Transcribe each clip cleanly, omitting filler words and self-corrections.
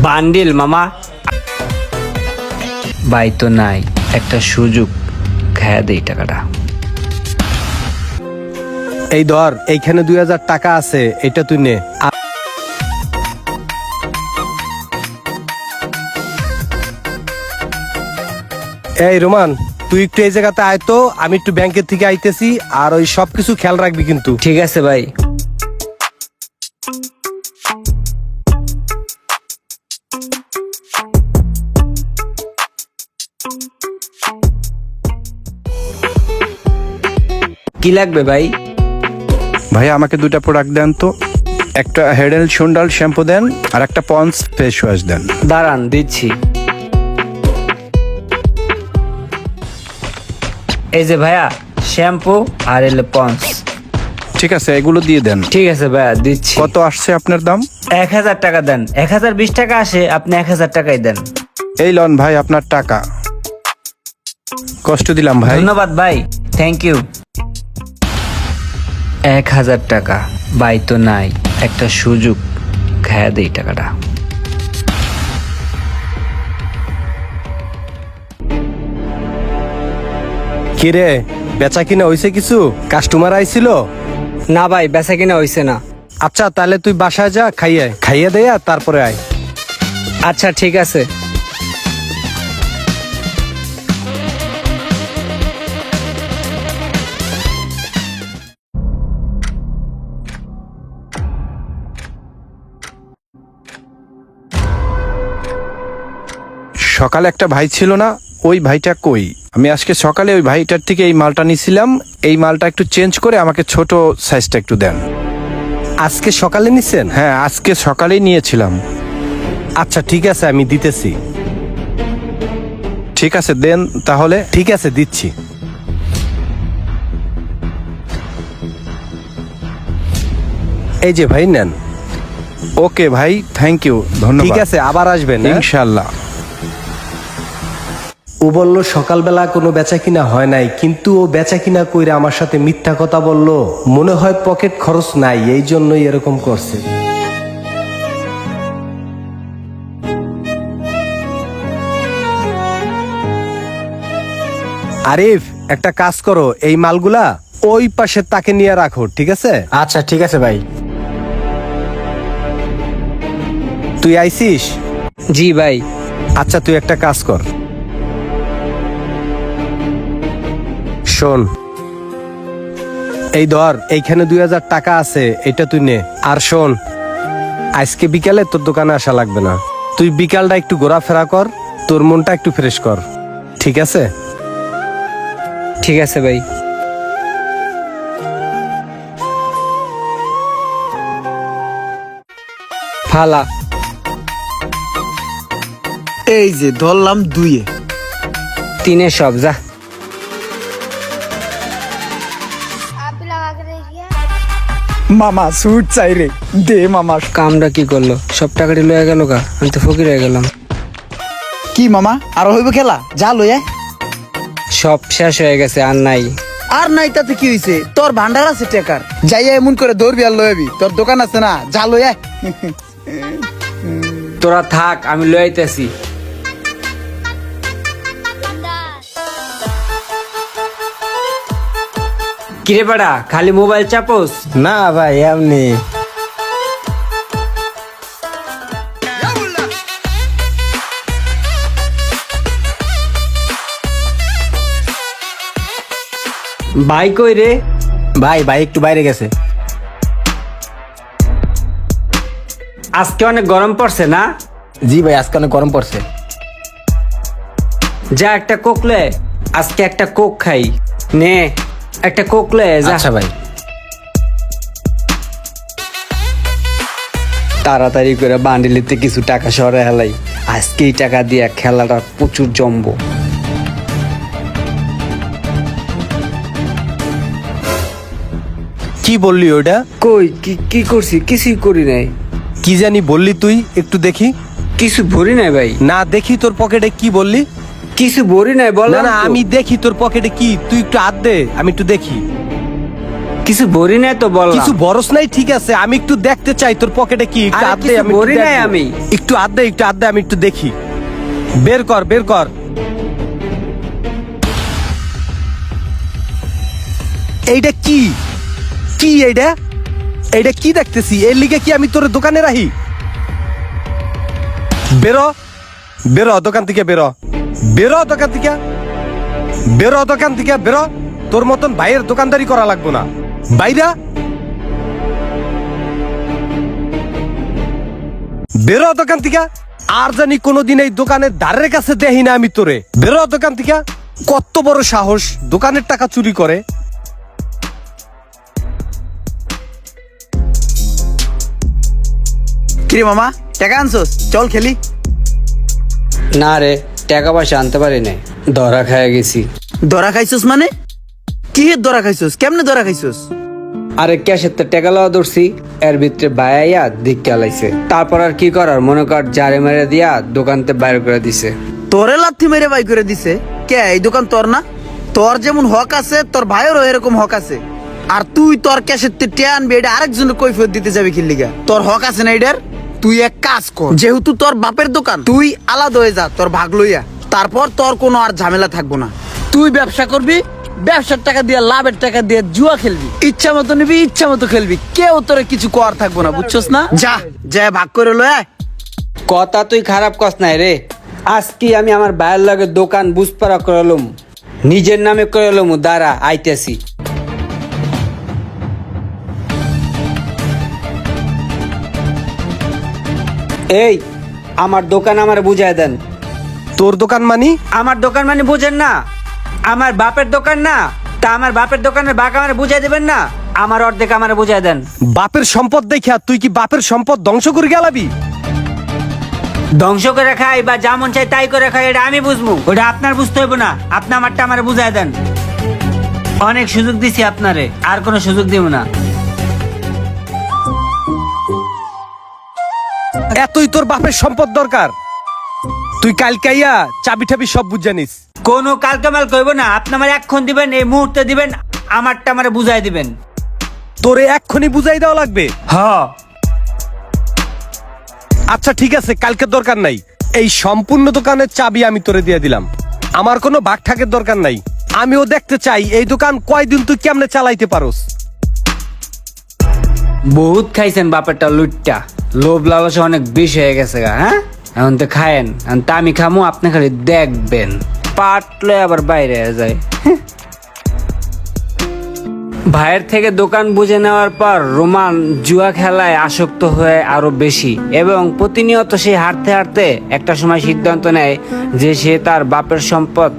Bundle মামা। ভাই তো নাই, একটা সুযোগ খায়া দেই টাকাটা। এই ধর, এইখানে 2000 টাকা আছে, এটা তুই নে। এই রোমান, তুই একটু এই জায়গাতে আয় তো, আমি একটু ব্যাংকের থেকে আইতেছি। আর ওই সবকিছু খেয়াল রাখবি কিন্তু। ঠিক আছে ভাই। কি লাগবে ভাই? ভাই আমাকে 2টা প্রোডাক্ট দেন তো। একটা হেড এন্ড শোল্ডার শ্যাম্পু দেন, আর একটা পন্স ফেস ওয়াশ দেন। দাঁড়ান দিচ্ছি। এই যে ভাইয়া, শ্যাম্পু আর এলে পন্স। ঠিক আছে, এগুলো দিয়ে দেন। ঠিক আছে ভাইয়া, দিচ্ছি। কত আসছে আপনার দাম? 1000 টাকা দেন। 1020 টাকা আসে, আপনি 1000 টাকাই দেন। এই লন ভাই আপনার টাকা। কষ্ট দিলাম ভাই। ধন্যবাদ ভাই, থ্যাংক ইউ। 1000 টাকা ভাই তো নাই, একটা সুযোগ খায়া দেই টাকাটা। কিরে, বেচা কিনা হইছে? কিছু কাস্টমার আইছিল? না ভাই, বেচা কিনা হইছে না। আচ্ছা, তাহলে তুই বাসায় যা, খাইয়ে দেয়া তারপরে আয়। আচ্ছা ঠিক আছে। সকালে একটা ভাই ছিল না, ওই ভাইটা কই? আমি আজকে সকালে ওই ভাইটার থেকে এই মালটা নিছিলাম। এই মালটা একটু চেঞ্জ করে আমাকে ছোট সাইজটা একটু দেন। আজকে সকালে নিছেন? হ্যাঁ, আজকে সকালেই নিয়েছিলাম। আচ্ছা ঠিক আছে, আমি দিতেছি। ঠিক আছে, দেন তাহলে। ঠিক আছে, দিচ্ছি। এই যে ভাই, নেন। ওকে ভাই, থ্যাংক ইউ, ধন্যবাদ। ঠিক আছে, আবার আসবেন। হ্যাঁ? ইনশাআল্লাহ। ও বলল সকালবেলা কোনো বেচা কিনা হয় নাই, কিন্তু ও বেচা কিনা কইরা আমার সাথে মিথ্যা কথা বলল। মনে হয় পকেট খরচ নাই, এই জন্যই এরকম করছে। আরিফ, একটা কাজ করো, এই মালগুলা ওই পাশে তাকে নিয়ে রাখো, ঠিক আছে? আচ্ছা ঠিক আছে ভাই। তুই আইছিস? জি ভাই। আচ্ছা, তুই একটা কাজ কর, শোন। এই ধর, এইখানে 2000 টাকা আছে, এটা তুই নে। আর শোন, আজকে বিকালে তোর দোকানে আসা লাগবে না। তুই বিকালটা একটু ঘোরাফেরা কর, তোর মনটা একটু ফ্রেশ কর, ঠিক আছে? ঠিক আছে ভাই। ফালা। এই যে ধরলাম 2-এ। 3-এ সব যা। आप भी लगा के देखिए। মামা সুট চাই রে, দে মামা। কামটা কি করলো? সব টাকাটি লয়ে গেল গা, আমি তো ফকির হয়ে গেলাম। কি মামা, আর হইব খেলা? যা লইয়া। সব শেষ হয়ে গেছে, আর নাই। আর নাই তাতে কি হইছে? তোর ভান্ডার আছে টাকার, যাইয়া এমন করে দৌড়বি আর লয়াবি। তোর দোকান আছে না, যা লইয়া। তোরা থাক, আমি লয়ে আইতেছি। কিরে বেড়া, খালি মোবাইল চাপোস? না ভাই, এমনি। ভাই কই রে? ভাই একটু বাইরে গেছে। আজকে অনেক গরম পড়ছে না? জি ভাই, আজকে অনেক গরম পড়ছে। যা একটা কোক লে, আজকে একটা কোক খাই। নে একটা কোক লে যা। আচ্ছা ভাই। তাড়াতাড়ি করে বান্ডিলিতে কিছু টাকা সরে হেলাই, আজকেই টাকা দিয়া খেলাটা প্রচুর জমবো। কি বললি ওটা? কই কি করছি? কিছুই করি নাই। কি জানি বললি তুই, একটু দেখি। কিছু ভরি নাই ভাই। না, দেখি তোর পকেটে কি বললি। কিছু ভরি নাই, বল। না না, আমি দেখি তোর পকেটে কি, তুই একটু হাত দে, আমি একটু দেখি। কিছু ভরি নাই তো বল কিছু বরস নাই, ঠিক আছে, আমি একটু দেখতে চাই তোর পকেটে কি। একটু আরে হাত দে, কিছু আমি একটু ভরি নাই দেখবো। আমি। একটু হাত দে, একটু হাত দে, আমি একটু দেখি। বের কর, বের কর। এইটা কি কি এইটা এইটা কি দেখতেছি? এর লিগে কি আমি তোর দোকানে রাহি? বেরো, বেরো দোকান থেকে, বেরো, বেরো দোকান থেকে, বেরো দোকান থেকে, বেরো। তোর মতন ভাইয়ের দোকানদারি করা লাগবো না, বাইরা বেরো দোকান থেকে। আর জানি কোনোদিন এই দোকানের দ্বারের কাছে দেখি না আমি তোরে। বেরো দোকান থেকে। কত বড় সাহস, দোকানের টাকা চুরি করে। কিরে মামা, টাকা আনছোস? চল খেলি। না রে, টাকা পয়সা আনতে পারি নাই, ধরা খাইয়া গেছি। ধরা খাইছোস মানে? কি এর ধরা খাইছোস? কেমনে ধরা খাইছোস? আরে ক্যাশের তো টাকা লওয়া ধরছি, এর ভিতরে বাইয়া দিক চালাইছে। তারপর আর কি করার, মনে কর জারে মেরে দিয়া দোকানতে বাইর করে দিছে। তোরে লাথি মেরে বাই করে দিছে কে? এই দোকান তোর না? তোর যেমন হক আছে তোর ভাইয়েরও এরকম হক আছে। আর তুই তোর ক্যাশের তে আনবি, এটা আরেকজনের কৈফিয়ত দিতে যাবি কি লিগা? তোর হক আছে না এটার? তুই এক কাজ কর, যেহেতু তোর বাপের দোকান, তুই আলাদা হয়ে যা তোর ভাগ লইয়া। তারপর তোর কোনো আর ঝামেলা থাকবো না। তুই ব্যবসা করবি, ব্যবসার টাকা দিয়ে, লাভের টাকা দিয়ে জুয়া খেলবি, ইচ্ছা মতো নিবি, ইচ্ছা মতো খেলবি, কেউ তোরে কিছু কর থাকবো না, বুঝছস না? যা যা ভাগ করে লয়। কথা তুই খারাপ কস নাই রে। আজকে আমি আমার ভাইয়ের লগে দোকান বুঝপাড়া করলাম, নিজের নামে করলাম। দাঁড়া আইতেছি। এই আমার দোকান আমার বুঝাই দেন। তোর দোকান মানি? আমার দোকান মানে বুঝেন না? আমার বাপের দোকান না? তা আমার বাপের দোকানের বাঘ আমার বুঝাই দেবেন না? আমার অর্ধেক আমার বুঝাই দেন। বাপের সম্পদ দেখিয়া তুই কি বাপের সম্পদ ধ্বংস করে গেলাবি? ধ্বংস করে খাই বা যেমন চাই তাই করে খাই, এটা আমি বুঝবো, ওটা আপনার বুঝতে হইব না। আপনি আমারটা আমার বুঝাই দেন। অনেক সুযোগ দিছি আপনারে, আর কোনো সুযোগ দিব না। এতই তোর বাপের সম্পদ দরকার? তুই কালকাইয়া চাবি ঠাবি সব বুঝ জানিস। কোনো কালকামাল কইব না, আপনি আমার এক্ষণ দিবেন, এই মুহূর্তে দিবেন, আমারটা আমার বুঝাই দিবেন। তোরে এক্ষুনি বুঝাই দেওয়া লাগবে? হ, আচ্ছা ঠিক আছে, কালকে দরকার নাই। এই সম্পূর্ণ দোকানের চাবি আমি তোরে দিয়ে দিলাম। আমার কোনো ভাগ ঠাকের দরকার নাই। আমিও দেখতে চাই এই দোকান কয়দিন তুই কেমনে চালাইতে পারোস। বহুত খাইছেন বাপেরটা লুটটা, লোভ লালসা অনেক বেশি হয়ে গেছে গা। হ্যাঁ, এখন তো খায়েন, এখন তা আমি খামু, আপনি খালি দেখবেন। পাটলে আবার বাইরে যায়। ভাইয়ের থেকে দোকান বুঝে নেওয়ার পর রোমান জুয়া খেলায় আসক্ত হয়ে আরো বেশি, এবং প্রতিনিয়ত সে হারতে হারতে একটা সময় সিদ্ধান্ত নেয় যে সে তার বাপের সম্পদ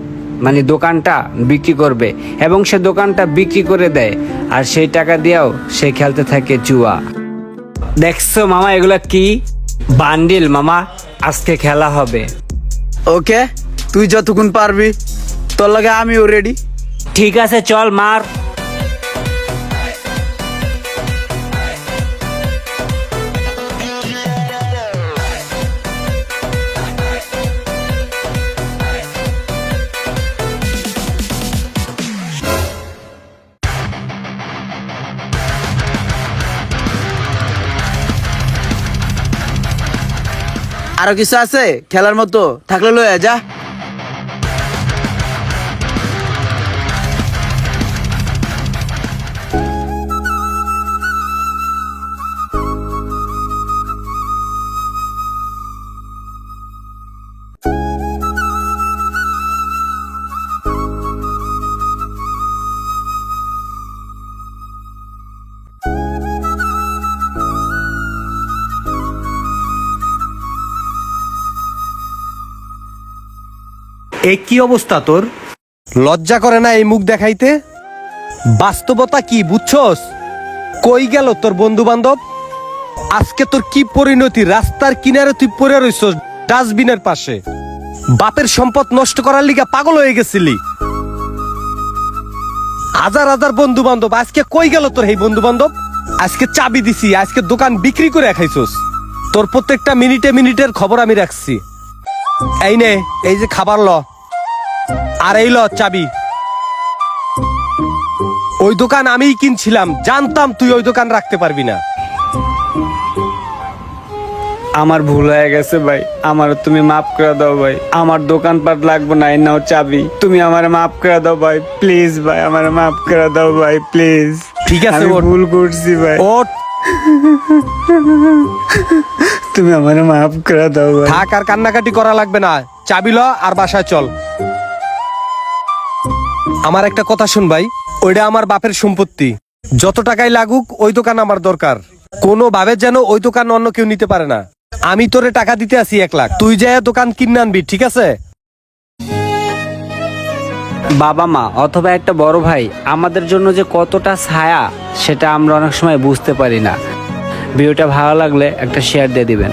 মানে দোকানটা বিক্রি করবে, এবং সে দোকানটা বিক্রি করে দেয়। আর সেই টাকা দিয়েও সে খেলতে থাকে জুয়া। দেখছো মামা, এগুলা কি বান্ডিল মামা, আজকে খেলা হবে। ওকে, তুই যতক্ষণ পারবি, তোর লাগে আমিও রেডি। ঠিক আছে, চল মার। আরো কিছু আছে খেলার মতো? থাকলে লয়ে যা। এই কি অবস্থা তোর? লজ্জা করে না এই মুখ দেখাইতে? বাস্তবতা কি বুঝছস? কই গেল তোর বন্ধু বান্ধব? আজকে তোর কি পরিণতি? রাস্তার কিনারে তুই পড়ে রইছস ডাস্টবিনের পাশে। বাপের সম্পদ নষ্ট করার লিগা পাগল হয়ে গেছিলি। হাজার হাজার বন্ধু বান্ধব, আজকে কই গেল তোর এই বন্ধু বান্ধব? আজকে চাবি দিছি, আজকে দোকান বিক্রি করে খাইছস। তোর প্রত্যেকটা মিনিটে মিনিটের খবর আমি রাখছি। এই নে, এই যে খাবার ল, আর এই ল চাবি। ওই দোকান আমিই কিনছিলাম, জানতাম তুই ওই দোকান রাখতে পারবি না। আমার ভুল হয়ে গেছে ভাই, আমার তুমি মাফ করে দাও ভাই। আমার দোকানপাট লাগবে না, এই নাও চাবি, তুমি আমার মাফ করে দাও ভাই, প্লিজ ভাই, আমার মাফ করে দাও ভাই, প্লিজ। ঠিক আছে, আমি ওঠ। ভুল করছি ভাই, ওঠ, তুমি আমার মাফ করে দাও ভাই। থাক, আর কান্নাকাটি করা লাগবে না, চাবি ল আর বাসায় চল। আমার একটা কথা শুন ভাই, ওইটা আমার বাপের সম্পত্তি, যত টাকাই লাগুক ওই দোকান আমার দরকার। কোনো ভাবে যেন ওই দোকান অন্য কেউ নিতে পারে না। আমি তোরে টাকা দিতে আসি 1 লাখ, তুই যাই দোকান কিনে আনবি, ঠিক আছে? বাবা মা অথবা একটা বড় ভাই আমাদের জন্য যে কতটা ছায়া, সেটা আমরা অনেক সময় বুঝতে পারি না। ভিডিওটা ভালো লাগলে একটা শেয়ার দিয়ে দিবেন।